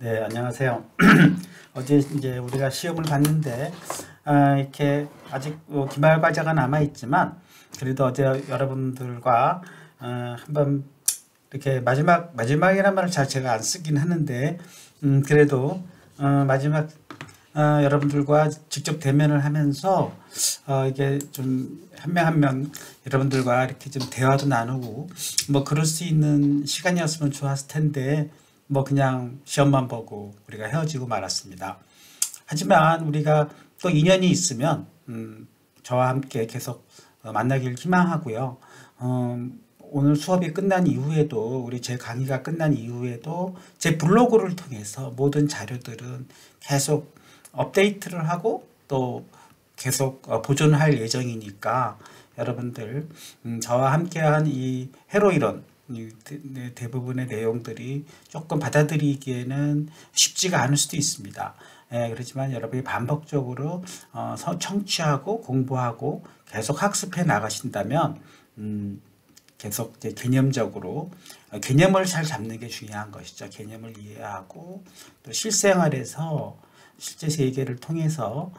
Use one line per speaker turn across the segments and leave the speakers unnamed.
네, 안녕하세요. 어제 이제 우리가 시험을 봤는데, 이렇게 아직 기말 과제가 남아 있지만, 그래도 어제 여러분들과 한번 이렇게 마지막이란 말을 잘 제가 안 쓰긴 하는데, 그래도 마지막 여러분들과 직접 대면을 하면서 이게 좀 한 명 한 명 여러분들과 이렇게 좀 대화도 나누고 뭐 그럴 수 있는 시간이었으면 좋았을 텐데 뭐 그냥 시험만 보고 우리가 헤어지고 말았습니다. 하지만 우리가 또 인연이 있으면 저와 함께 계속 만나길 희망하고요. 오늘 수업이 끝난 이후에도 우리 제 강의가 끝난 이후에도 제 블로그를 통해서 모든 자료들은 계속 업데이트를 하고 또 계속 보존할 예정이니까 여러분들 저와 함께한 이 회로이론 대부분의 내용들이 조금 받아들이기에는 쉽지가 않을 수도 있습니다. 그렇지만 여러분이 반복적으로 청취하고 공부하고 계속 학습해 나가신다면 계속 이제 개념적으로 개념을 잘 잡는 게 중요한 것이죠. 개념을 이해하고 또 실생활에서 실제 세계를 통해서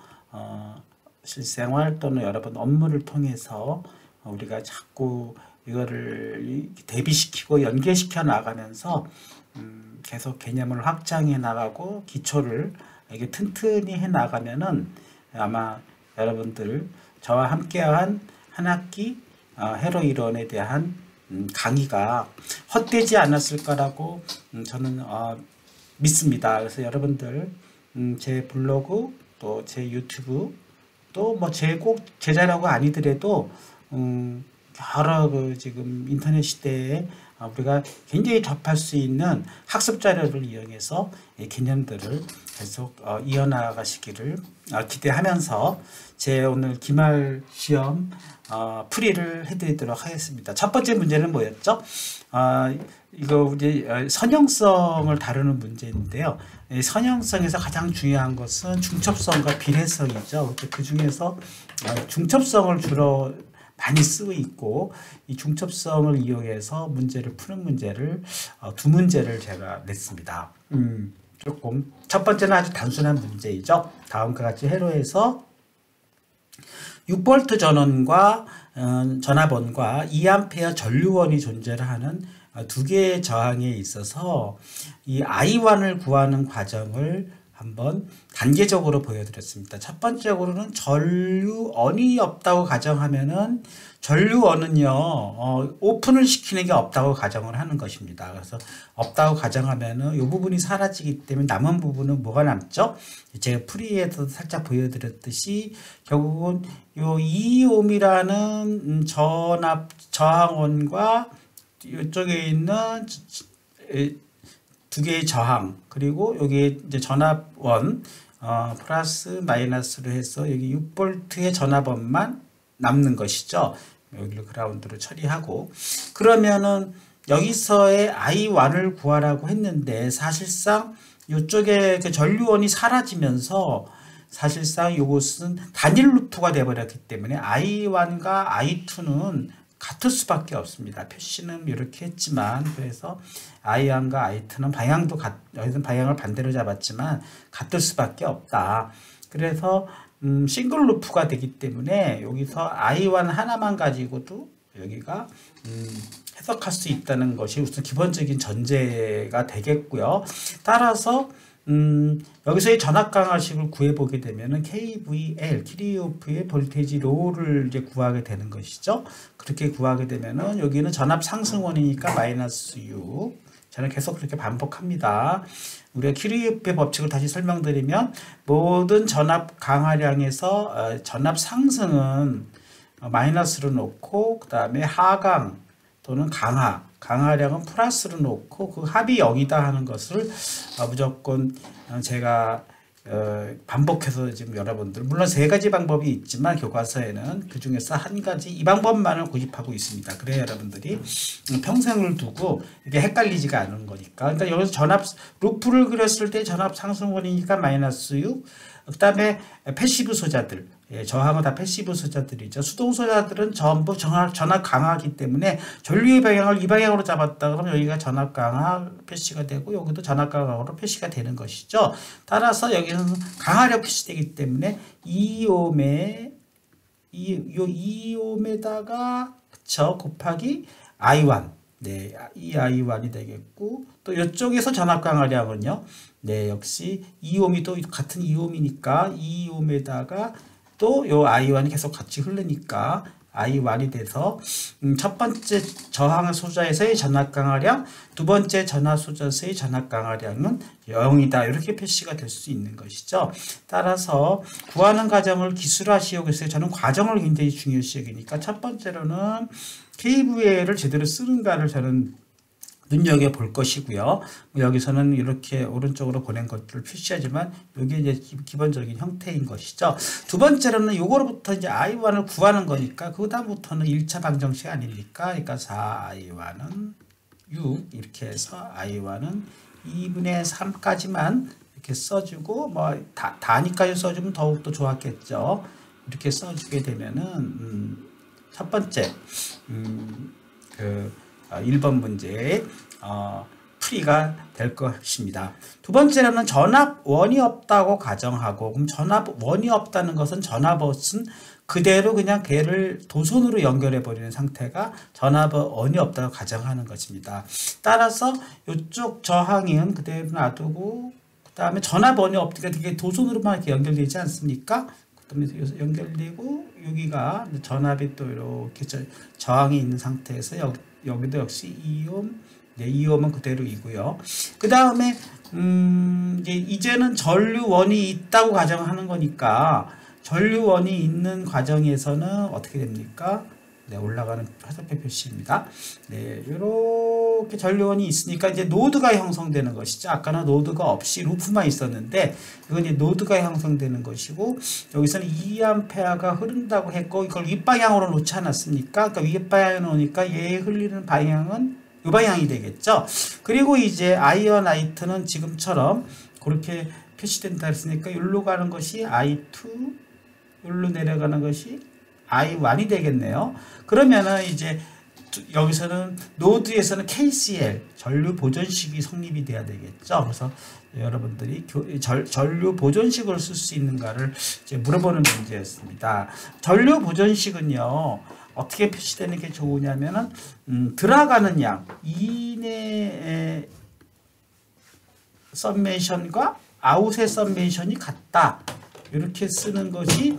실생활 또는 여러분 업무를 통해서 우리가 자꾸 이거를 대비시키고 연계시켜 나가면서 계속 개념을 확장해 나가고 기초를 이게 튼튼히 해 나가면은 아마 여러분들 저와 함께한 한 학기 회로 이론에 대한 강의가 헛되지 않았을 거라고 저는 믿습니다. 그래서 여러분들 제 블로그 또 제 유튜브 또 뭐 제 꼭 제자라고 아니더라도 여러 지금 인터넷 시대에 우리가 굉장히 접할 수 있는 학습 자료를 이용해서 이 개념들을 계속 이어나가시기를 기대하면서 제 오늘 기말 시험 풀이를 해드리도록 하겠습니다. 첫 번째 문제는 뭐였죠? 이거 이제 선형성을 다루는 문제인데요. 이 선형성에서 가장 중요한 것은 중첩성과 비례성이죠. 그 중에서 중첩성을 주로 많이 쓰고 있고 이 중첩성을 이용해서 문제를 푸는 문제를 두 문제를 제가 냈습니다. 조금 첫 번째는 아주 단순한 문제이죠. 다음과 같이 회로에서 6V 전원과 전압원과 2A 전류원이 존재를 하는 두 개의 저항에 있어서 이 I1을 구하는 과정을 한번 단계적으로 보여드렸습니다. 첫 번째로는 전류원이 없다고 가정하면은 전류원은요 오픈을 시키는 게 없다고 가정을 하는 것입니다. 그래서 없다고 가정하면은 이 부분이 사라지기 때문에 남은 부분은 뭐가 남죠? 제가 풀이에서 살짝 보여드렸듯이 결국은 요 2ohm이라는 전압 저항원과 이쪽에 있는 두 개의 저항 그리고 여기에 이제 전압원 플러스 마이너스로 해서 여기 6V의 전압원만 남는 것이죠. 여기를 그라운드로 처리하고 그러면은 여기서의 I1을 구하라고 했는데 사실상 이쪽에 그 전류원이 사라지면서 사실상 이것은 단일 루프가 되어버렸기 때문에 I1과 I2는 같을 수밖에 없습니다. 표시는 이렇게 했지만 그래서 I1과 I2는 방향도 여기서 방향을 반대로 잡았지만 같을 수밖에 없다. 그래서 싱글 루프가 되기 때문에 여기서 I1 하나만 가지고도 여기가 해석할 수 있다는 것이 우선 기본적인 전제가 되겠고요. 따라서 여기서의 전압 강화식을 구해보게 되면은 KVL, 키리오프의 볼테이지 로를 이제 구하게 되는 것이죠. 그렇게 구하게 되면은 여기는 전압 상승원이니까 마이너스 6. 저는 계속 그렇게 반복합니다. 우리가 키리오프의 법칙을 다시 설명드리면 모든 전압 강화량에서 전압 상승은 마이너스로 놓고 그 다음에 하강 또는 강화량은 플러스로 놓고 그 합이 0이다 하는 것을 무조건 제가 반복해서 지금 여러분들 물론 세 가지 방법이 있지만 교과서에는 그 중에서 한 가지 이 방법만을 고집하고 있습니다. 그래야 여러분들이 평생을 두고 이게 헷갈리지가 않은 거니까. 그러니까 여기서 전압 루프를 그렸을 때 전압 상승원이니까 마이너스 6. 그 다음에 패시브 소자들 예, 저항은 다 패시브 소자들이죠. 수동 소자들은 전부 전압 강하기 때문에 전류의 방향을 이 방향으로 잡았다 그러면 여기가 전압 강하 표시가 되고 여기도 전압 강하로 표시가 되는 것이죠. 따라서 여기는 강하력 표시되기 때문에 2옴에 요 2옴에다가 그쵸 곱하기 I1 네, 이 I1이 되겠고 또 이쪽에서 전압 강하량은요. 네, 역시 2옴이 또 같은 2옴이니까 2옴에다가 또 요 I1이 계속 같이 흐르니까 I1이 돼서 첫 번째 저항 소자에서의 전압 강하량, 두 번째 전압 소자에서의 전압 강하량은 0이다. 이렇게 표시가 될 수 있는 것이죠. 따라서 구하는 과정을 기술화시하고 있어요. 저는 과정을 굉장히 중요시 여기니까 첫 번째로는 KVL을 제대로 쓰는가를 저는 눈여겨볼 것이고요. 여기서는 이렇게 오른쪽으로 보낸 것들을 표시하지만 이게 이제 기본적인 형태인 것이죠. 두 번째로는 요거로부터 이제 I1을 구하는 거니까 그 다음부터는 1차 방정식 아닙니까? 그러니까 4I1은 6 이렇게 해서 I1은 2분의 3까지만 이렇게 써주고 뭐 단위까지 써주면 더욱더 좋았겠죠. 이렇게 써주게 되면은 첫 번째 그 1번 문제 풀이가 될 것입니다. 두 번째로는 전압원이 없다고 가정하고 그럼 전압원이 없다는 것은 전압원은 그대로 그냥 걔를 도선으로 연결해 버리는 상태가 전압원이 없다고 가정하는 것입니다. 따라서 이쪽 저항은 그대로 놔두고 그 다음에 전압원이 없으니까 되게 도선으로만 이렇게 연결되지 않습니까? 그다음에 연결되고 여기가 전압이 또 이렇게 저항이 있는 상태에서 여기도 역시 2옴, 네, 2옴은 그대로이고요. 그 다음에 이제는 전류원이 있다고 가정하는 거니까 전류원이 있는 과정에서는 어떻게 됩니까? 네, 올라가는 화살표 표시입니다. 네, 이렇게 전류원이 있으니까 이제 노드가 형성되는 것이죠. 아까는 노드가 없이 루프만 있었는데 이건 이제 노드가 형성되는 것이고 여기서는 2A가 흐른다고 했고 이걸 윗방향으로 놓지 않았습니까? 그러니까 윗방향으로 놓으니까 얘 흘리는 방향은 이 방향이 되겠죠. 그리고 이제 I1, I2는 지금처럼 그렇게 표시된다 했으니까 여기로 가는 것이 I2, 여기로 내려가는 것이 I1이 되겠네요. 그러면은 이제 여기서는 노드에서는 KCL 전류 보존식이 성립이 돼야 되겠죠. 그래서 여러분들이 전류 보존식을 쓸 수 있는가를 이제 물어보는 문제였습니다. 전류 보존식은요 어떻게 표시되는 게 좋으냐면은 들어가는 양 인의 썸메이션과 아웃의 썸메이션이 같다. 이렇게 쓰는 것이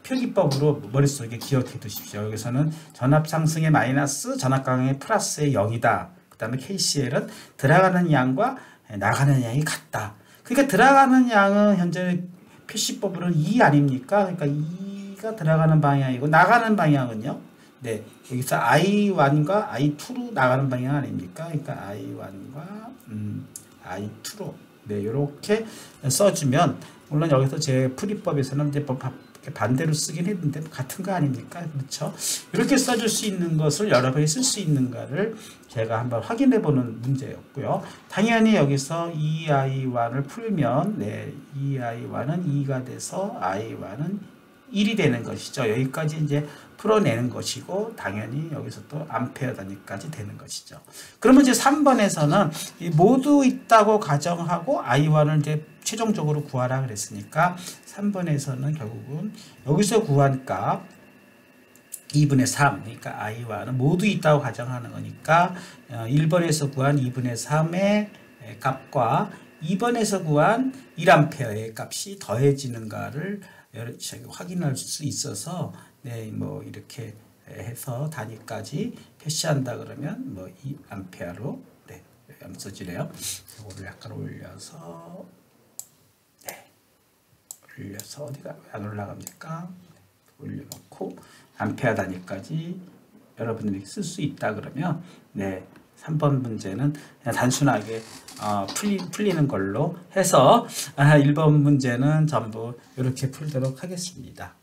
표기법으로 머릿속에 기억해 두십시오. 여기서는 전압 상승의 마이너스, 전압 강의 플러스의 0이다. 그 다음에 KCL은 들어가는 양과 나가는 양이 같다. 그러니까 들어가는 양은 현재 표시법으로는 2 아닙니까? 그러니까 2가 들어가는 방향이고 나가는 방향은요. 네, 여기서 I1과 I2로 나가는 방향 아닙니까? 그러니까 I1과 I2로 네, 이렇게 써주면 물론 여기서 제 풀이법에서는 이제 반대로 쓰긴 했는데 같은 거 아닙니까? 그렇죠? 이렇게 써줄 수 있는 것을 여러 번에 쓸 수 있는가를 제가 한번 확인해 보는 문제였고요. 당연히 여기서 2I1을 풀면 네, 2I1은 2가 돼서 I1은 1이 되는 것이죠. 여기까지 이제 풀어내는 것이고 당연히 여기서 또 암페어 단위까지 되는 것이죠. 그러면 이제 3번에서는 이 모두 있다고 가정하고 I1을 이제 최종적으로 구하라 그랬으니까 3번에서는 결국은 여기서 구한 값 2분의 3 그러니까 I1은 모두 있다고 가정하는 거니까 1번에서 구한 2분의 3의 값과 2번에서 구한 1A의 값이 더해지는가를 확인할 수 있어서 네, 뭐 이렇게 해서 단위까지 표시한다 그러면 뭐 2A로 네, 한번 써지네요. 이거를 약간 올려서 네, 올려서 어디가 안 올라갑니까? 올려놓고 암페어 단위까지 여러분들이 쓸 수 있다 그러면 네. 3번 문제는 그냥 단순하게 풀리는 걸로 해서 1번 문제는 전부 이렇게 풀도록 하겠습니다.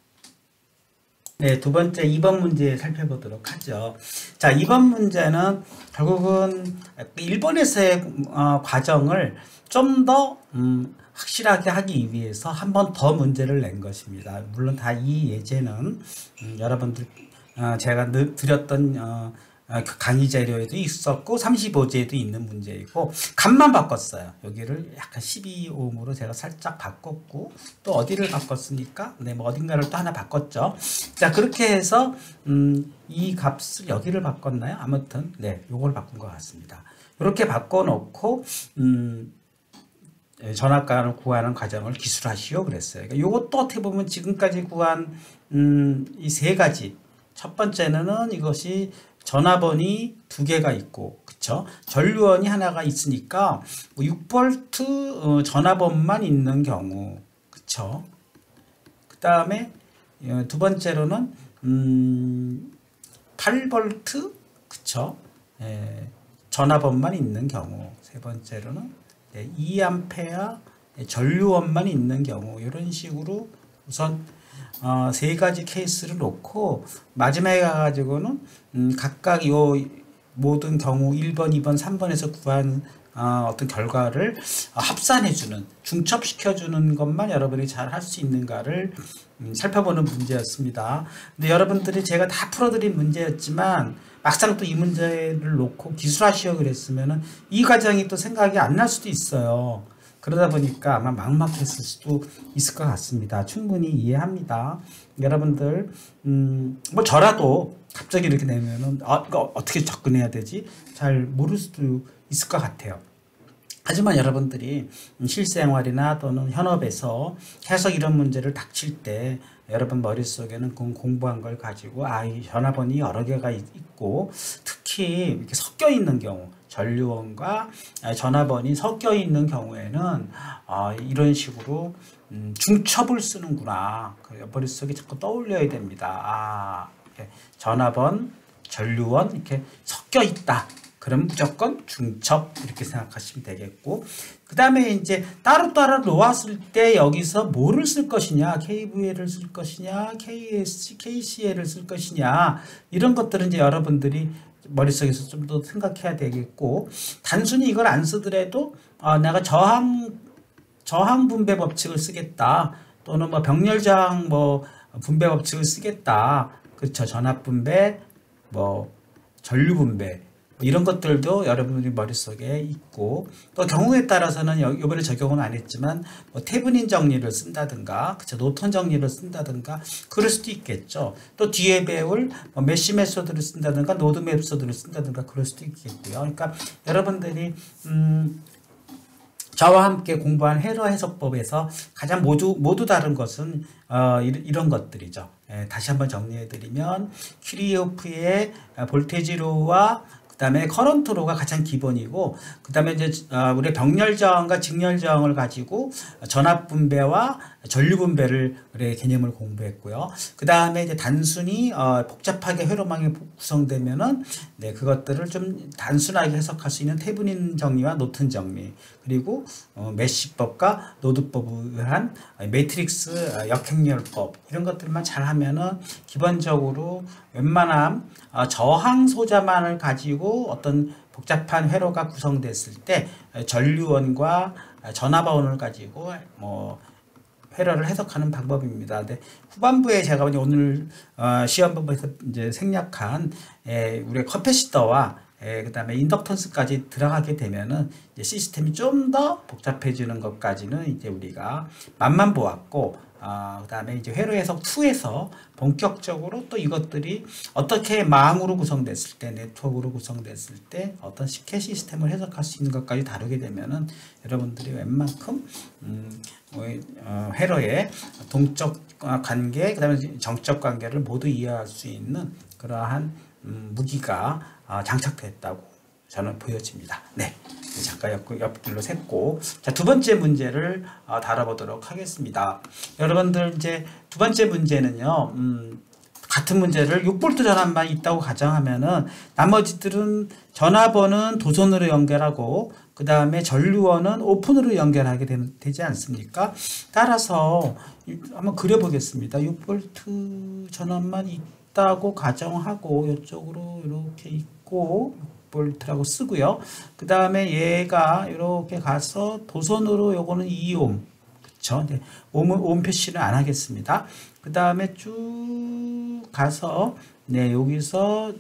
네, 두 번째 2번 문제 살펴보도록 하죠. 자, 2번 문제는 결국은 1번에서의 과정을 좀 더 확실하게 하기 위해서 한 번 더 문제를 낸 것입니다. 물론 다 이 예제는 여러분들 제가 드렸던 그 강의 자료에도 있었고 35제에도 있는 문제이고 값만 바꿨어요. 여기를 약간 12ohm으로 제가 살짝 바꿨고 또 어디를 바꿨으니까 뭐 어딘가를 또 하나 바꿨죠. 자, 그렇게 해서 이 값을 여기를 바꿨나요? 아무튼 요걸 바꾼 것 같습니다. 이렇게 바꿔놓고 전압간을 구하는 과정을 기술하시오 그랬어요. 그러니까 요것도 어떻게 보면 지금까지 구한 이 세 가지, 첫 번째는 이것이 전압원이 두 개가 있고, 그쵸? 전류원이 하나가 있으니까 6V 전압원만 있는 경우, 그쵸? 그 다음에 두 번째로는 8V, 그쵸? 전압원만 있는 경우, 세 번째로는 2A 전류원만 있는 경우, 이런 식으로 우선 세 가지 케이스를 놓고 마지막에 가가지고는 각각 요 모든 경우 1번, 2번, 3번에서 구한 어떤 결과를 합산해주는, 중첩시켜주는 것만 여러분이 잘 할 수 있는가를 살펴보는 문제였습니다. 근데 여러분들이 제가 다 풀어드린 문제였지만 막상 또 이 문제를 놓고 기술하시오 그랬으면은 이 과정이 또 생각이 안 날 수도 있어요. 그러다 보니까 아마 막막했을 수도 있을 것 같습니다. 충분히 이해합니다. 여러분들 뭐 저라도 갑자기 이렇게 내면은 이거 어떻게 접근해야 되지? 잘 모를 수도 있을 것 같아요. 하지만 여러분들이 실생활이나 또는 현업에서 계속 이런 문제를 닥칠 때 여러분 머릿속에는 공부한 걸 가지고 이 전압원이 여러 개가 있고 특히 이렇게 섞여 있는 경우, 전류원과 전압원이 섞여 있는 경우에는 이런 식으로 중첩을 쓰는구나. 머릿속에 자꾸 떠올려야 됩니다. 이렇게 전압원, 전류원 이렇게 섞여 있다. 그럼 무조건 중첩 이렇게 생각하시면 되겠고, 그 다음에 이제 따로따로 놓았을 때 여기서 뭐를 쓸 것이냐, KVL을 쓸 것이냐, KCL을 쓸 것이냐, 이런 것들은 이제 여러분들이 머릿속에서 좀 더 생각해야 되겠고, 단순히 이걸 안 쓰더라도 내가 저항 분배 법칙을 쓰겠다, 또는 뭐 병렬 저항 분배 법칙을 쓰겠다, 그렇죠? 전압 분배, 전류 분배 이런 것들도 여러분들이 머릿속에 있고, 또 경우에 따라서는 이번에 적용은 안 했지만 테브닌 정리를 쓴다든가, 그쵸, 노턴 정리를 쓴다든가 그럴 수도 있겠죠. 또 뒤에 배울 메쉬 메소드를 쓴다든가 노드 메소드를 쓴다든가 그럴 수도 있겠고요. 그러니까 여러분들이 저와 함께 공부한 헤러 해석법에서 가장 모두 다른 것은 이런 것들이죠. 다시 한번 정리해드리면 키르호프의 볼테지로와 그 다음에 커런트로가 가장 기본이고, 그 다음에 이제 우리 병렬 저항과 직렬 저항을 가지고 전압 분배와 전류 분배를 우리 개념을 공부했고요. 그 다음에 이제 단순히 복잡하게 회로망이 구성되면은 그것들을 좀 단순하게 해석할 수 있는 테브닌 정리와 노튼 정리, 그리고 메쉬법과 노드법을 한 매트릭스 역행렬법, 이런 것들만 잘 하면은 기본적으로 웬만한 저항 소자만을 가지고 어떤 복잡한 회로가 구성됐을 때 전류원과 전압원을 가지고 회로를 해석하는 방법입니다. 근데 후반부에 제가 오늘 시험본에서 이제 생략한 우리의 커패시터와 그 다음에 인덕턴스까지 들어가게 되면은 이제 시스템이 좀 더 복잡해지는 것까지는 이제 우리가 맛만 보았고, 그 다음에 이제 회로 해석 2에서 본격적으로 또 이것들이 어떻게 망으로 구성됐을 때, 네트워크로 구성됐을 때 어떤 식혜 시스템을 해석할 수 있는 것까지 다루게 되면은 여러분들이 웬만큼 회로의 동적 관계, 그 다음에 정적 관계를 모두 이해할 수 있는 그러한 무기가 장착됐다고 저는 보여집니다. 잠깐 옆길로 샜고, 자, 두 번째 문제를 다뤄보도록 하겠습니다. 여러분들 이제 두 번째 문제는요, 같은 문제를 6V 전압만 있다고 가정하면은 나머지들은 전압원은 도선으로 연결하고 그 다음에 전류원은 오픈으로 연결하게 되지 않습니까? 따라서 한번 그려보겠습니다. 6V 전압만 있다고 가정하고 이쪽으로 이렇게 있고 6V라고 쓰고요. 그 다음에 얘가 이렇게 가서 도선으로 요거는 2옴. 그쵸? 네. 옴 표시는 안 하겠습니다. 그 다음에 쭉 가서, 네, 여기서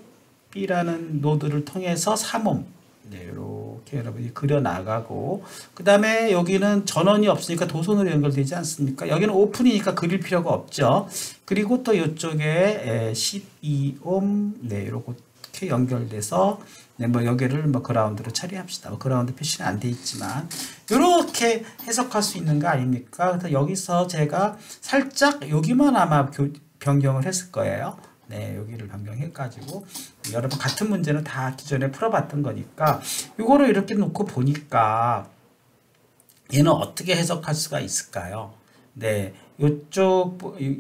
B라는 노드를 통해서 3옴. 네, 이렇게 여러분이 그려 나가고, 그 다음에 여기는 전원이 없으니까 도선으로 연결되지 않습니까? 여기는 오픈이니까 그릴 필요가 없죠. 그리고 또 이쪽에 12옴, 네, 이렇게 연결돼서, 네, 뭐 여기를 뭐 그라운드로 처리합시다. 뭐 그라운드 표시는 안 돼 있지만, 이렇게 해석할 수 있는 거 아닙니까? 그래서 여기서 제가 살짝 여기만 아마 변경을 했을 거예요. 네, 여기를 변경해가지고 여러분 같은 문제는 다 기존에 풀어봤던 거니까 이거를 이렇게 놓고 보니까 얘는 어떻게 해석할 수가 있을까요? 네,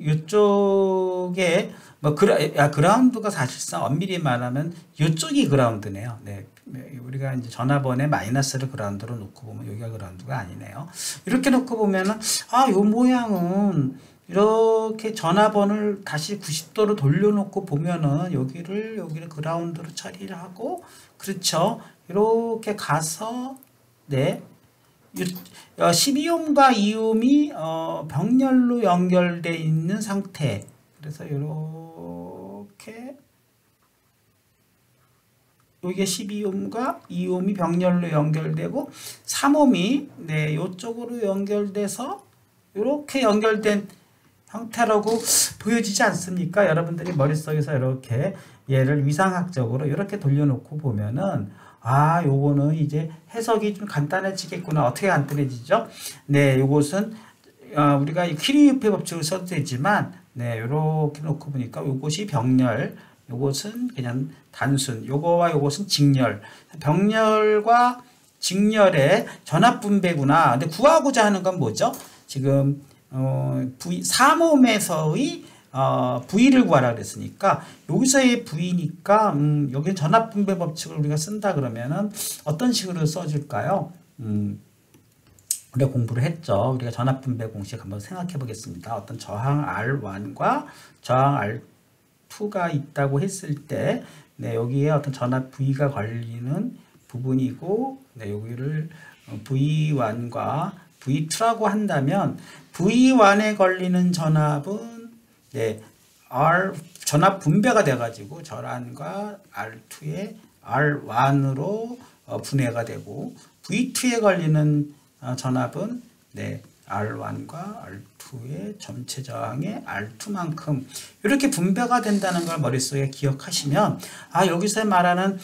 요쪽에 뭐 그라운드가 사실상 엄밀히 말하면 이쪽이 그라운드네요. 네, 우리가 이제 전화번에 마이너스를 그라운드로 놓고 보면 여기가 그라운드가 아니네요. 이렇게 놓고 보면은 요 모양은 이렇게 전화번을 다시 90도로 돌려놓고 보면은 여기를 그라운드로 처리를 하고, 그렇죠. 이렇게 가서, 네. 12옴과 2옴이 병렬로 연결되어 있는 상태. 그래서 이렇게 여기에 12옴과 2옴이 병렬로 연결되고 3옴이 네, 이쪽으로 연결돼서 이렇게 연결된 형태라고 보여지지 않습니까? 여러분들이 머릿속에서 이렇게 얘를 위상학적으로 이렇게 돌려놓고 보면은 요거는 이제 해석이 좀 간단해지겠구나. 어떻게 간단해지죠? 네, 요것은 우리가 퀴리유페 법칙을 써도 되지만 네, 이렇게 놓고 보니까 요것이 병렬, 요것은 그냥 단순, 요거와 요것은 직렬. 병렬과 직렬의 전압 분배구나. 근데 구하고자 하는 건 뭐죠? 지금 V 3옴에서의 V를 구하라 그랬으니까 여기서의 V니까 여기 전압 분배 법칙을 우리가 쓴다 그러면은 어떤 식으로 써줄까요? 우리가 공부를 했죠. 우리가 전압 분배 공식 한번 생각해 보겠습니다. 어떤 저항 R1과 저항 R2가 있다고 했을 때, 네, 여기에 어떤 전압 V가 걸리는 부분이고, 네, 여기를 V1과 V2라고 한다면 V1에 걸리는 전압은 네, 전압 분배가 돼가지고 전압과 R2에 R1으로 분해가 되고 V2에 걸리는 전압은 네, R1과 R2의 전체 저항의 R2만큼 이렇게 분배가 된다는 걸 머릿속에 기억하시면 여기서 말하는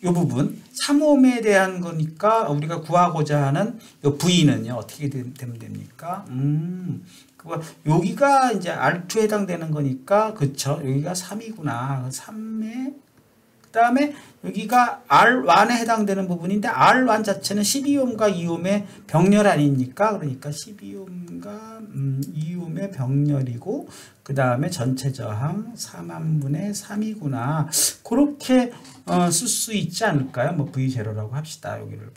이 부분 3옴에 대한 거니까 우리가 구하고자 하는 이 V는요 어떻게 되면 됩니까? 여기가 이제 R2에 해당되는 거니까 그쵸? 여기가 3이구나. 3에 그 다음에 여기가 R1에 해당되는 부분인데 R1 자체는 12옴과 2옴의 병렬 아닙니까? 그러니까 12옴과 2옴의 병렬이고 그 다음에 전체 저항 4만분의 3이구나. 그렇게 쓸 수 있지 않을까요? 뭐 V0라고 합시다. 여기를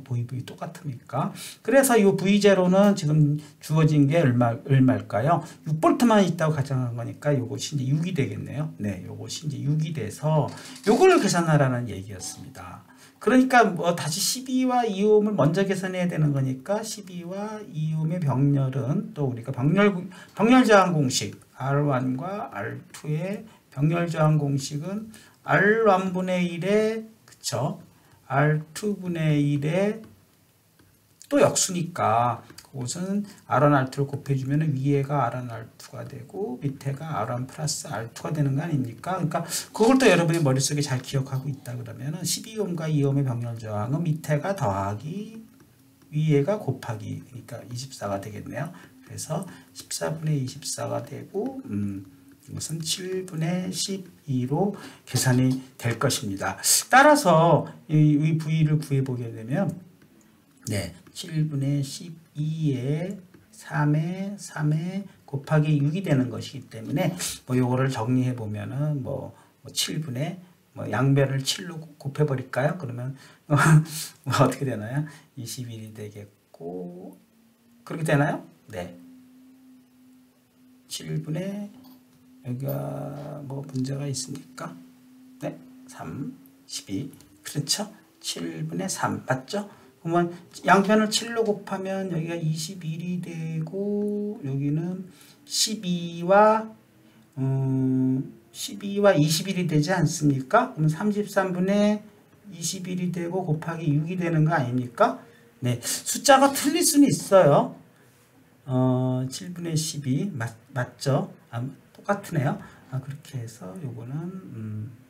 V 똑같으니까. 그래서 이 V0는 지금 주어진 게 얼마일까요? 6V만 있다고 가정한 거니까 요것이 이제 6이 되겠네요. 네, 요것이 이제 6이 돼서 요거를 계산하라는 얘기였습니다. 그러니까 뭐 다시 12와 2옴을 먼저 계산해야 되는 거니까 12와 2옴의 병렬은 또 우리가 병렬 저항 공식 R1과 R2의 병렬 저항 공식은 R1분의 1에 그쵸? R2분의 1에 또 역수니까 그것은 R1, R2를 곱해주면 위에가 R1, R2가 되고 밑에가 R1 플러스 R2가 되는 거 아닙니까? 그러니까 그걸 또 여러분이 머릿속에 잘 기억하고 있다 그러면은 12옴과 2옴의 병렬 저항은 밑에가 더하기 위에가 곱하기 그러니까 24가 되겠네요. 그래서 14분의 24가 되고 이것은 7분의 12로 계산이 될 것입니다. 따라서 이 V를 구해보게 되면 네, 7분의 12에 3에 곱하기 6이 되는 것이기 때문에 뭐 요거를 정리해 보면은 뭐 7분의 뭐 양변을 7로 곱해 버릴까요? 그러면 뭐 어떻게 되나요? 21이 되겠고 그렇게 되나요? 네. 7분의 여기가 뭐 문제가 있습니까? 네. 3 12. 그렇죠? 7분의 3 맞죠? 그러면 양변을 7로 곱하면 여기가 21이 되고 여기는 12와 21이 되지 않습니까? 그럼 33분의 21이 되고 곱하기 6이 되는 거 아닙니까? 네, 숫자가 틀릴 수는 있어요. 7분의 12 맞죠? 똑같으네요. 그렇게 해서 요거는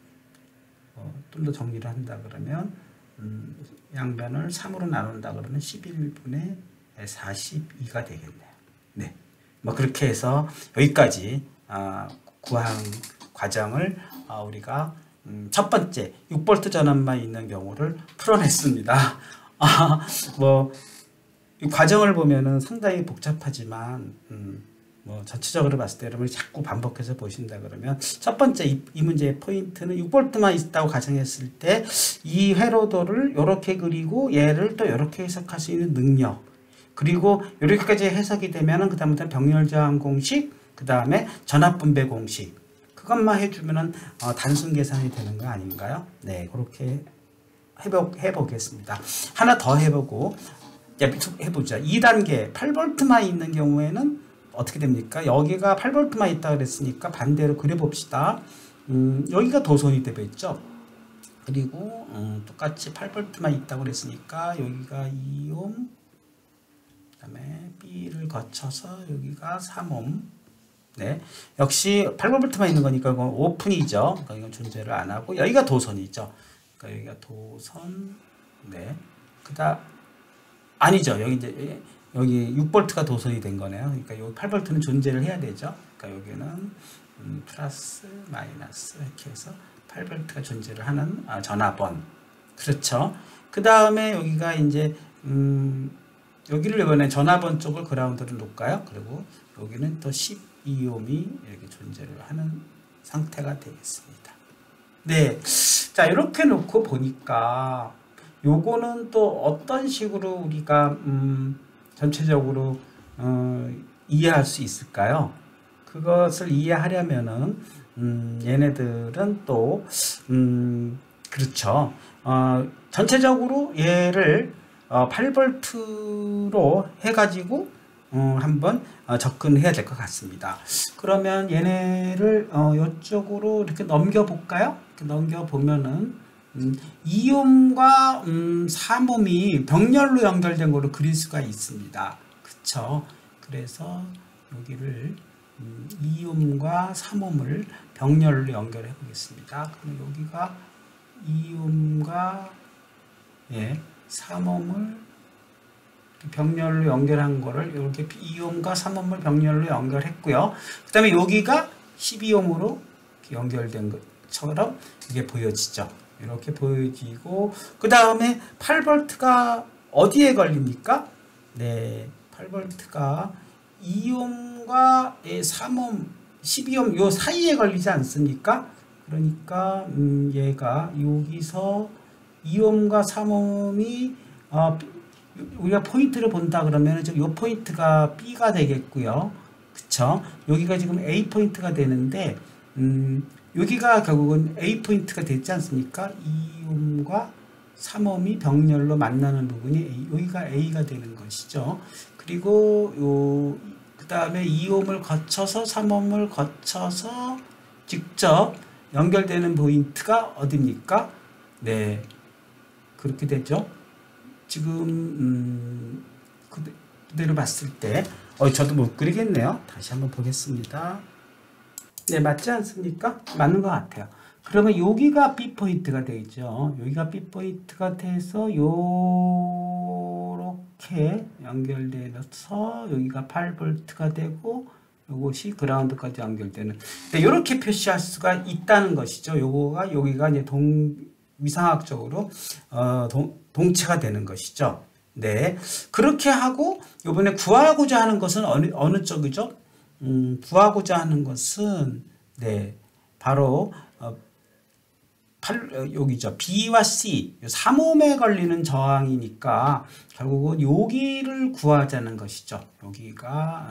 좀 더 정리를 한다 그러면 양변을 3으로 나눈다 그러면 11분의 42가 되겠네요. 네, 뭐 그렇게 해서 여기까지 구한 과정을 우리가 첫 번째 6V 전압만 있는 경우를 풀어냈습니다. 뭐 이 과정을 보면은 상당히 복잡하지만 뭐 전체적으로 봤을 때 여러분이 자꾸 반복해서 보신다 그러면 첫 번째 이 문제의 포인트는 6V만 있다고 가정했을 때 이 회로도를 이렇게 그리고 얘를 또 이렇게 해석할 수 있는 능력, 그리고 이렇게까지 해석이 되면은 그 다음부터 병렬 저항 공식, 그 다음에 전압 분배 공식, 그것만 해주면은 단순 계산이 되는 거 아닌가요? 네, 그렇게 해보겠습니다. 하나 더 해보고 해보자. 2단계 8V만 있는 경우에는 어떻게 됩니까? 여기가 8V만 있다 그랬으니까 반대로 그려봅시다. 여기가 도선이 되겠죠. 그리고 똑같이 8V만 있다고 그랬으니까 여기가 2옴, 그 다음에 B를 거쳐서 여기가 3옴. 네, 역시 8V만 있는 거니까 이건 오픈이죠. 그러니까 이건 존재를 안 하고 여기가 도선이죠. 그러니까 여기가 도선. 네, 그다음 아니죠. 여기 이제 여기 6V가 도선이 된 거네요. 그러니까 여기 8V는 존재를 해야 되죠. 그러니까 여기는 플러스 마이너스 이렇게 해서 8V가 존재를 하는 전압원. 그렇죠. 그 다음에 여기가 이제 여기를 이번에 전압원 쪽을 그라운드로 놓을까요? 그리고 여기는 또 12옴이 이렇게 존재를 하는 상태가 되겠습니다. 네, 자 이렇게 놓고 보니까 요거는 또 어떤 식으로 우리가 전체적으로 이해할 수 있을까요? 그것을 이해하려면은 얘네들은 또 그렇죠. 전체적으로 얘를 8V로 해가지고 한번 접근해야 될 것 같습니다. 그러면 얘네를 이쪽으로 이렇게 넘겨볼까요? 이렇게 넘겨보면은 2옴과 3옴이 병렬로 연결된 거로 그릴 수가 있습니다. 그쵸? 그래서 여기를 2옴과 3옴을 병렬로 연결해 보겠습니다. 그럼 여기가 2옴과 3옴을 병렬로 연결한 거를 이렇게 2옴과 3옴을 병렬로 연결했고요. 그 다음에 여기가 12옴으로 연결된 것처럼 이게 보여지죠. 이렇게 보여지고, 그 다음에 8V가 어디에 걸립니까? 네, 8V가 2옴과 3옴, 12옴 요 사이에 걸리지 않습니까? 그러니까 얘가 여기서 2옴과 3옴이 우리가 포인트를 본다 그러면 지금 요 포인트가 B가 되겠고요. 그쵸? 여기가 지금 A 포인트가 되는데 여기가 결국은 A 포인트가 됐지 않습니까? 2옴과 3옴이 병렬로 만나는 부분이 여기가 A가 되는 것이죠. 그리고 그 다음에 2옴을 거쳐서 3옴을 거쳐서 직접 연결되는 포인트가 어디입니까? 네, 그렇게 되죠. 지금 그대로 봤을 때 저도 못 그리겠네요. 다시 한번 보겠습니다. 네, 맞지 않습니까? 맞는 것 같아요. 그러면 여기가 B 포인트가 되죠. 여기가 B 포인트가 돼서 요렇게 연결돼서 여기가 8V가 되고 요것이 그라운드까지 연결되는. 네, 요렇게 표시할 수가 있다는 것이죠. 여기가 이제 위상학적으로 동체가 되는 것이죠. 네, 그렇게 하고 이번에 구하고자 하는 것은 어느 쪽이죠? 구하고자 하는 것은 네, 바로 여기죠. B와 C, 3옴에 걸리는 저항이니까 결국은 여기를 구하자는 것이죠. 여기가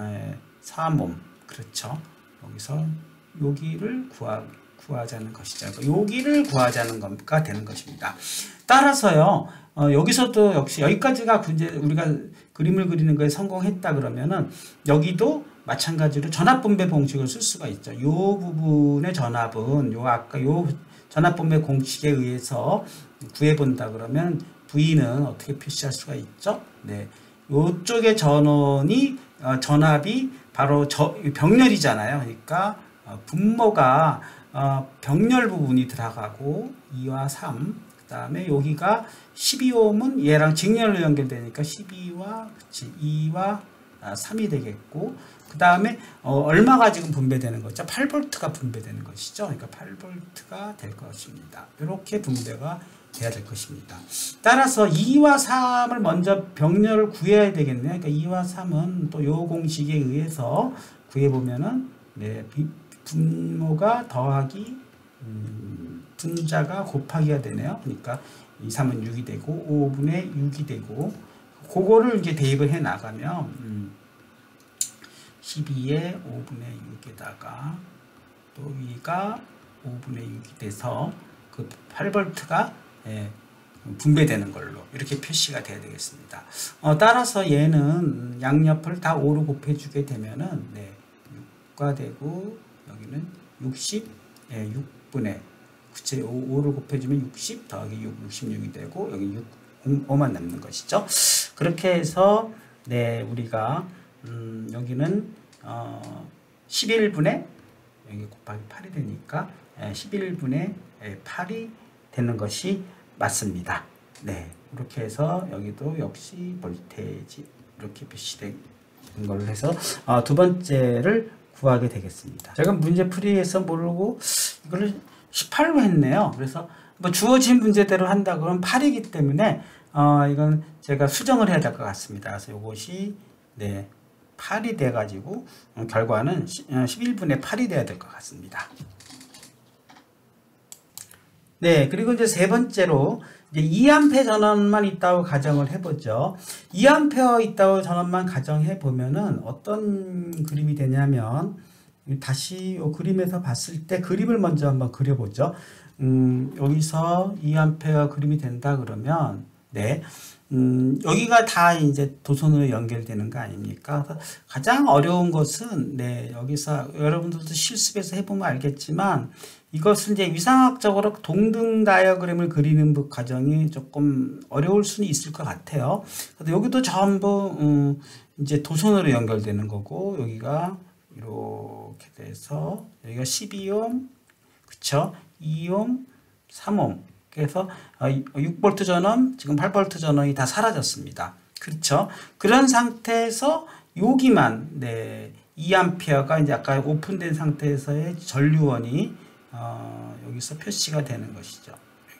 3옴, 그렇죠. 여기서 여기를 구하자는 것이죠. 여기를 구하자는 것가 되는 것입니다. 따라서요, 여기서도 역시 여기까지가 이제 우리가 그림을 그리는 거에 성공했다 그러면은 여기도 마찬가지로 전압분배 공식을 쓸 수가 있죠. 요 부분의 전압은 아까 요 전압분배 공식에 의해서 구해본다 그러면 V는 어떻게 표시할 수가 있죠? 네, 요쪽의 전압이 바로 병렬이잖아요. 그러니까 분모가 병렬 부분이 들어가고 2와 3, 그 다음에 여기가 12옴은 얘랑 직렬로 연결되니까 2와 3이 되겠고, 그 다음에 얼마가 지금 분배되는 거죠? 8V가 분배되는 것이죠. 그러니까 8V가 될 것입니다. 이렇게 분배가 돼야 될 것입니다. 따라서 2와 3을 먼저 병렬을 구해야 되겠네요. 그러니까 2와 3은 또 요 공식에 의해서 구해보면은, 네, 분모가 더하기 분자가 곱하기가 되네요. 그러니까 2, 3은 6이 되고 5분의 6이 되고, 그거를 이제 대입을 해 나가면 12에 5분의 6에다가 또 위가 5분의 6이 돼서 그 8V가 분배되는 걸로 이렇게 표시가 돼야 되겠습니다. 따라서 얘는 양옆을 다 5로 곱해주게 되면은 6가 되고, 여기는 60, 6분의, 그치, 5를 곱해주면 60 더하기 6, 66이 되고, 여기 5만 남는 것이죠. 그렇게 해서, 네, 우리가, 여기는, 11분의, 여기 곱하기 8이 되니까, 11분의 8이 되는 것이 맞습니다. 네, 이렇게 해서 여기도 역시 볼테이지 이렇게 표시된 걸로 해서 두 번째를 구하게 되겠습니다. 제가 문제 풀이해서 모르고 이거를 18로 했네요. 그래서 뭐 주어진 문제대로 한다 그러면 8이기 때문에 이건 제가 수정을 해야 될 것 같습니다. 그래서 이것이 8이 돼 가지고 결과는 11분의 8이 돼야 될 것 같습니다. 네, 그리고 이제 세 번째로 이제 2A 전원만 있다고 가정을 해보죠. 2A 있다고 전원만 가정해 보면은 어떤 그림이 되냐면, 다시 이 그림에서 봤을 때 그림을 먼저 한번 그려보죠. 여기서 2A 그림이 된다 그러면, 네, 여기가 다 이제 도선으로 연결되는 거 아닙니까? 그래서 가장 어려운 것은, 네, 여기서 여러분들도 실습에서 해보면 알겠지만, 이것을 이제 위상학적으로 동등 다이어그램을 그리는 과정이 조금 어려울 수는 있을 것 같아요. 그래서 여기도 전부 이제 도선으로 연결되는 거고, 여기가 이렇게 돼서 여기가 12옴, 그쵸? 2옴, 3옴. 그래서 6V 전원, 지금 8V 전원이 다 사라졌습니다. 그렇죠? 그런 상태에서 여기만, 네, 2A가 이제 아까 오픈된 상태에서의 전류원이 여기서 표시가 되는 것이죠.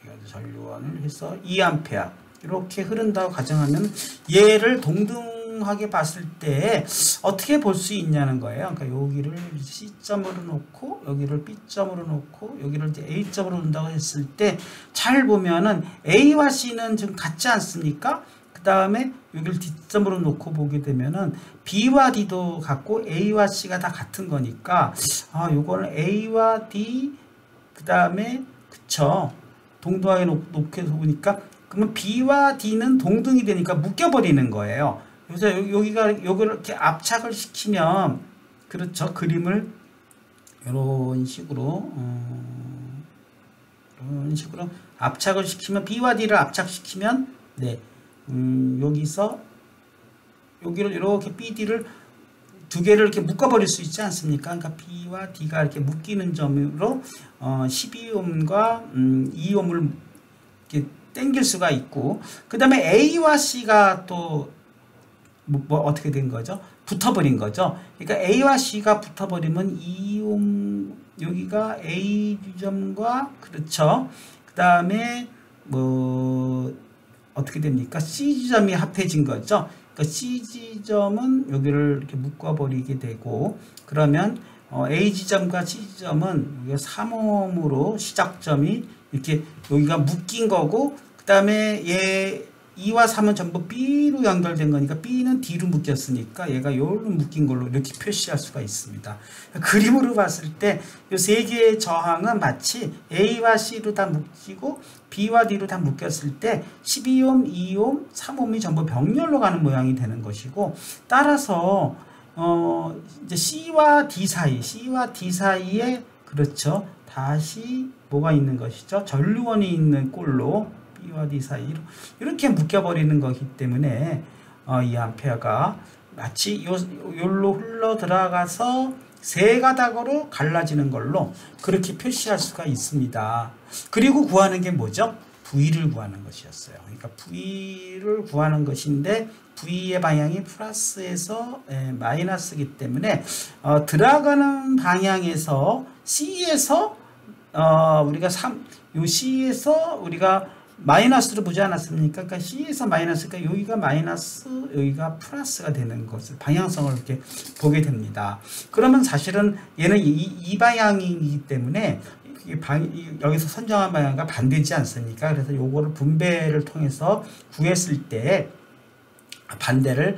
여기 전류원을 해서 2A 이렇게 흐른다고 가정하면 얘를 동등하게 봤을 때 어떻게 볼 수 있냐는 거예요. 그러니까 여기를 C점으로 놓고 여기를 B점으로 놓고 여기를 이제 A점으로 놓는다고 했을 때 잘 보면은 A와 C는 지금 같지 않습니까? 그 다음에 여기를 D점으로 놓고 보게 되면은 B와 D도 같고 A와 C가 다 같은 거니까 요거는 A와 D 그 다음에 그쵸, 동등하게 놓게 보니까 그러면 B와 D는 동등이 되니까 묶여버리는 거예요. 그래서 여기를 이렇게 압착을 시키면, 그렇죠, 그림을 이런 식으로 압착을 시키면, B와 D를 압착시키면, 네, 여기서 여기를 이렇게 BD를 두 개를 이렇게 묶어버릴 수 있지 않습니까? 그러니까 B와 D가 이렇게 묶이는 점으로 12옴과 2옴을 이렇게 당길 수가 있고, 그 다음에 A와 C가 또 뭐 어떻게 된 거죠? 붙어버린 거죠. 그러니까 A와 C가 붙어버리면 2옴, 여기가 A 지점과, 그렇죠, 그 다음에 뭐 어떻게 됩니까? C 지점이 합해진 거죠. 그러니까 C 지점은 여기를 이렇게 묶어버리게 되고, 그러면 A 지점과 C 지점은 여기가 3옴으로 시작점이 이렇게 여기가 묶인 거고, 그 다음에 얘 2와 3은 전부 B로 연결된 거니까 B는 D로 묶였으니까 얘가 요로 묶인 걸로 이렇게 표시할 수가 있습니다. 그림으로 봤을 때 이 세 개의 저항은 마치 A와 C로 다 묶이고 B와 D로 다 묶였을 때 12옴, 2옴, 3옴이 전부 병렬로 가는 모양이 되는 것이고, 따라서 이제 C와 D 사이에 그렇죠. 다시 뭐가 있는 것이죠? 전류원이 있는 꼴로 B와 D 사이로 이렇게 묶여버리는 거기 때문에 이 암페어가 마치 요로 흘러 들어가서 세 가닥으로 갈라지는 걸로 그렇게 표시할 수가 있습니다. 그리고 구하는 게 뭐죠? V를 구하는 것이었어요. 그러니까 V를 구하는 것인데 V의 방향이 플러스에서 마이너스이기 때문에 들어가는 방향에서 C에서 우리가 요 C에서 우리가 마이너스로 보지 않았습니까? 그러니까 C에서 마이너스니까 여기가 마이너스, 여기가 플러스가 되는 것을 방향성을 이렇게 보게 됩니다. 그러면 사실은 얘는 이 방향이기 때문에 여기서 선정한 방향과 반대지 않습니까? 그래서 요거를 분배를 통해서 구했을 때 반대로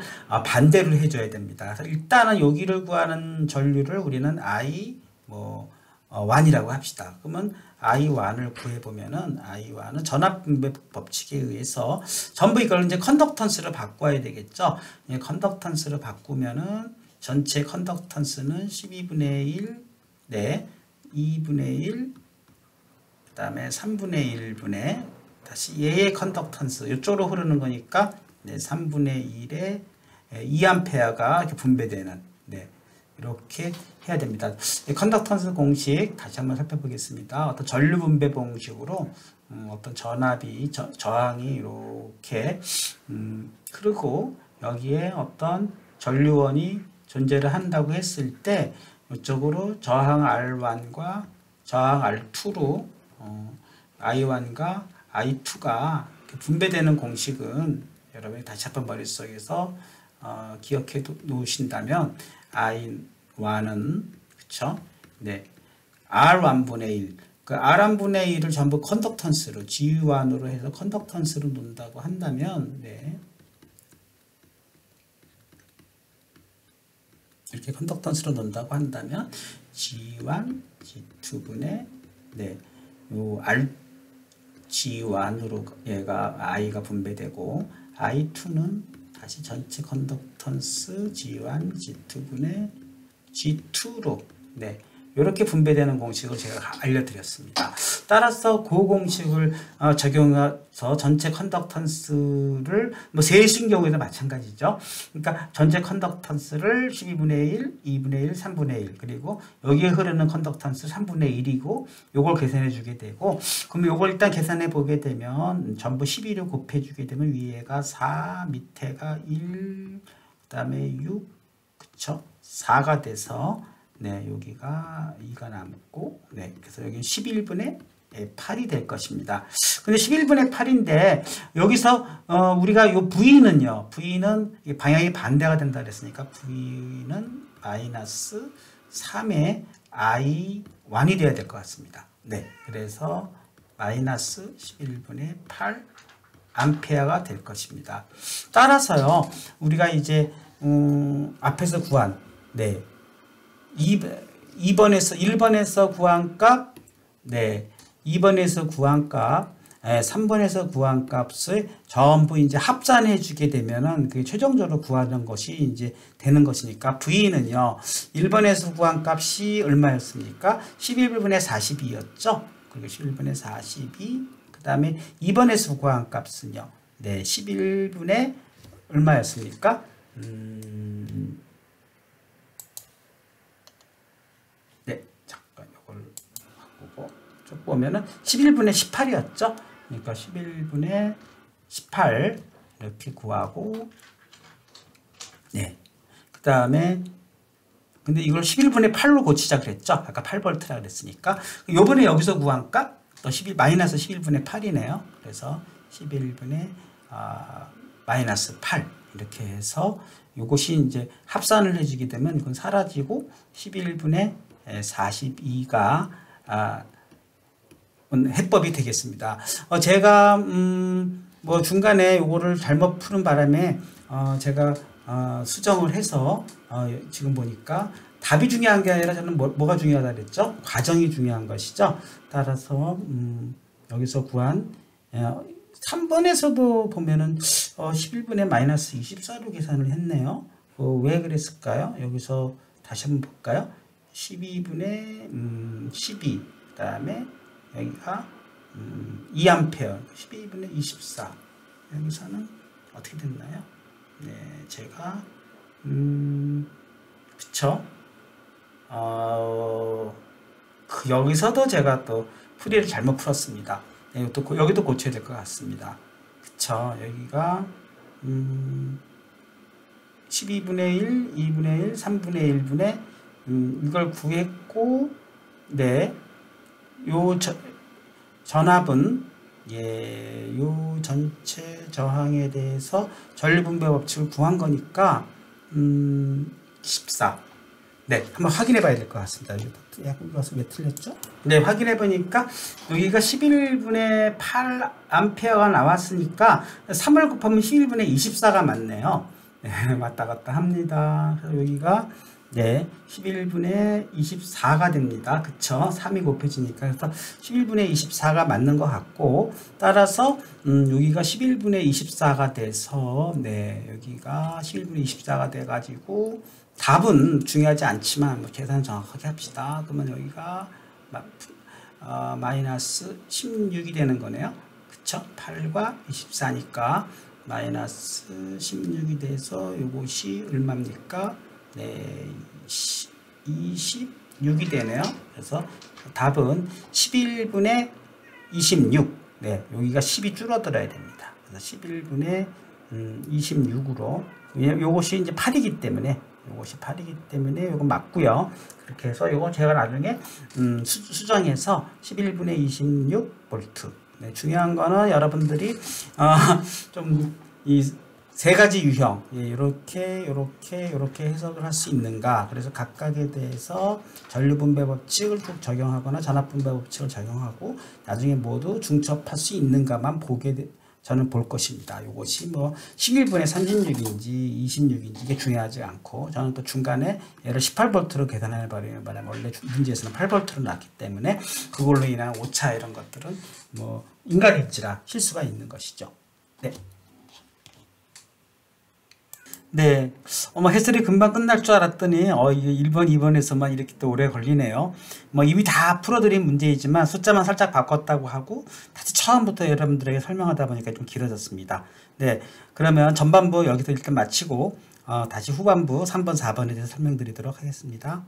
해줘야 됩니다. 그래서 일단은 여기를 구하는 전류를 우리는 I1이라고 합시다. 그러면 I1을 구해보면은 I1은 전압분배 법칙에 의해서 전부 이걸 이제 컨덕턴스로 바꿔야 되겠죠. 컨덕턴스로 바꾸면은 전체 컨덕턴스는 12분의 1, 네, 2분의 1, 그 다음에 3분의 1분의 다시 얘의 컨덕턴스 이쪽으로 흐르는 거니까 네, 3분의 1에 2A가 이렇게 분배되는, 네, 이렇게 해야 됩니다. 컨덕턴스 공식 다시 한번 살펴보겠습니다. 어떤 전류 분배 공식으로 어떤 전압이 저항이 이렇게 흐르고 여기에 어떤 전류원이 존재를 한다고 했을 때 이쪽으로 저항 R1과 저항 R2로 I1과 I2가 분배되는 공식은 여러분이 다시 한번 머릿속에서 기억해 놓으신다면 I1은 그쵸? 네, R1분의 1. 그 R1분의 1을 전부 컨덕턴스로 G1으로 해서 컨덕턴스로 놓는다고 한다면, 네, 이렇게 컨덕턴스로 놓는다고 한다면 G1, G2분의 네, 요 R G1으로 얘가 I가 분배되고 I2는 다시 전체 컨덕턴스 G1, G2분의 G2로 네, 이렇게 분배되는 공식을 제가 알려드렸습니다. 따라서 그 공식을 적용해서 전체 컨덕턴스를 세신 경우에도 마찬가지죠. 그러니까 전체 컨덕턴스를 12분의 1, 2분의 1, 3분의 1 그리고 여기에 흐르는 컨덕턴스 3분의 1이고 요걸 계산해 주게 되고, 그럼 요걸 일단 계산해 보게 되면 전부 12를 곱해 주게 되면 위에가 4, 밑에가 1, 그 다음에 6, 그쵸? 4가 돼서 네, 여기가 2가 남고, 네, 그래서 여기 11분의 8이 될 것입니다. 근데 11분의 8인데, 여기서, 우리가 요 V는요, V는 방향이 반대가 된다 그랬으니까, V는 마이너스 3의 I1이 돼야 될 것 같습니다. 네, 그래서 마이너스 11분의 8 암페어가 될 것입니다. 따라서요, 우리가 이제, 앞에서 구한, 네, 1번에서 구한 값, 네, 2번에서 구한 값, 3번에서 구한 값을 전부 이제 합산해 주게 되면은 그게 최종적으로 구하는 것이 이제 되는 것이니까 V는요, 1번에서 구한 값이 얼마였습니까? 11분의 42였죠? 그리고 11분의 42, 그 다음에 2번에서 구한 값은요, 네, 11분의 얼마였습니까? 쭉 보면은 11분의 18이었죠. 그러니까 11분의 18 이렇게 구하고, 네. 그 다음에 근데 이걸 11분의 8로 고치자 그랬죠. 아까 8V라 그랬으니까. 요번에 여기서 구한 값 또 마이너스 11분의 8이네요. 그래서 11분의 마이너스 8 이렇게 해서 이것이 이제 합산을 해주게 되면 이건 사라지고 11분의 42가 해법이 되겠습니다. 제가 뭐 중간에 요거를 잘못 푸는 바람에 제가 수정을 해서 지금 보니까 답이 중요한 게 아니라 저는 뭐가 중요하다 그랬죠? 과정이 중요한 것이죠. 따라서 여기서 구한 3번에서도 보면은 11분의 마이너스 24로 계산을 했네요. 왜 그랬을까요? 여기서 다시 한번 볼까요? 12분의 12, 그 다음에 여기가 2A, 12분의 24. 여기서는 어떻게 됐나요? 네, 제가 그쵸? 여기서도 제가 또 풀이를 잘못 풀었습니다. 네, 여기도 고쳐야 될 것 같습니다. 그쵸? 여기가 12분의 1, 2분의 1, 3분의 1분의 이걸 구했고, 네, 요 전압은 요 전체 저항에 대해서 전류분배 법칙을 구한 거니까 14. 네, 한번 확인해 봐야 될 것 같습니다. 여기서 왜 틀렸죠? 네, 확인해 보니까 여기가 11분의 8A가 나왔으니까 3을 곱하면 11분의 24가 맞네요. 네, 왔다 갔다 합니다. 그래서 여기가 네, 11분의 24가 됩니다. 그쵸? 3이 곱해지니까. 그래서 11분의 24가 맞는 것 같고, 따라서, 여기가 11분의 24가 돼서, 네, 여기가 11분의 24가 돼가지고, 답은 중요하지 않지만, 뭐 계산 정확하게 합시다. 그러면 여기가, 마이너스 16이 되는 거네요. 그쵸? 8과 24니까, 마이너스 16이 돼서, 요것이 얼마입니까? 네, 26이 되네요. 그래서 답은 11분의 26. 네, 여기가 10이 줄어들어야 됩니다. 그래서 11분의 26으로, 요것이 이제 8이기 때문에, 요거 맞고요. 그렇게 해서 요건 제가 나중에 수정해서 11분의 26V. 네, 중요한 거는 여러분들이 좀 세 가지 유형, 이렇게 해석을 할 수 있는가. 그래서 각각에 대해서 전류분배 법칙을 쭉 적용하거나 전압분배 법칙을 적용하고 나중에 모두 중첩할 수 있는가만 저는 볼 것입니다. 이것이 뭐 11분의 36인지 26인지 이게 중요하지 않고, 저는 또 중간에 얘를 18V로 계산해 버리는 바람에 원래 문제에서는 8V로 났기 때문에 그걸로 인한 오차 이런 것들은 뭐 인간일지라 실수가 있는 것이죠. 네. 네, 해설이 금방 끝날 줄 알았더니 이게 1번, 2번에서만 이렇게 또 오래 걸리네요. 뭐 이미 다 풀어드린 문제이지만 숫자만 살짝 바꿨다고 하고 다시 처음부터 여러분들에게 설명하다 보니까 좀 길어졌습니다. 네, 그러면 전반부 여기서 일단 마치고 다시 후반부 3번, 4번에 대해서 설명드리도록 하겠습니다.